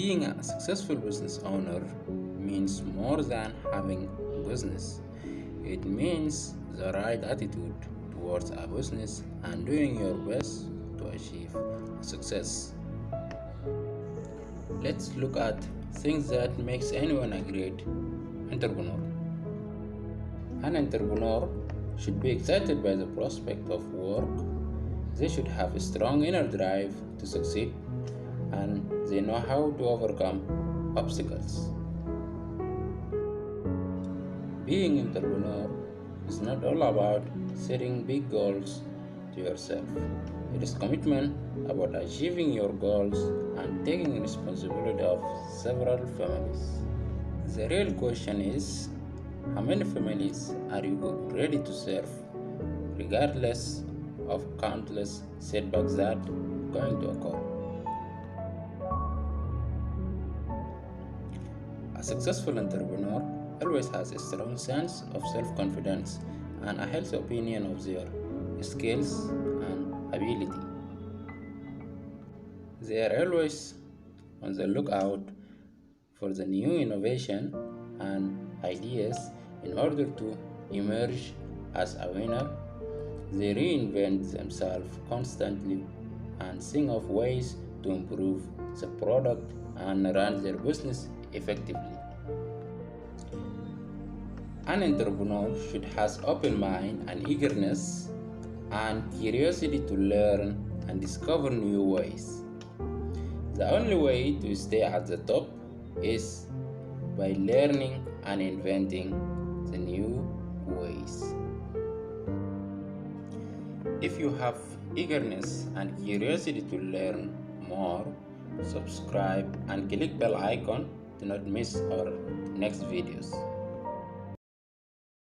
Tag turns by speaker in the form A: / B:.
A: Being a successful business owner means more than having a business. It means the right attitude towards a business and doing your best to achieve success. Let's look at things that makes anyone a great entrepreneur. An entrepreneur should be excited by the prospect of work. They should have a strong inner drive to succeed, and they know how to overcome obstacles. Being an entrepreneur is not all about setting big goals to yourself. It is commitment about achieving your goals and taking responsibility of several families. The real question is, how many families are you ready to serve, regardless of countless setbacks that are going to occur? A successful entrepreneur always has a strong sense of self-confidence and a healthy opinion of their skills and ability. They are always on the lookout for the new innovation and ideas in order to emerge as a winner. They reinvent themselves constantly and think of ways to improve the product and run their business effectively. An entrepreneur should have open mind and eagerness and curiosity to learn and discover new ways. The only way to stay at the top is by learning and inventing the new ways. If you have eagerness and curiosity to learn more, subscribe and click bell icon to not miss our next videos.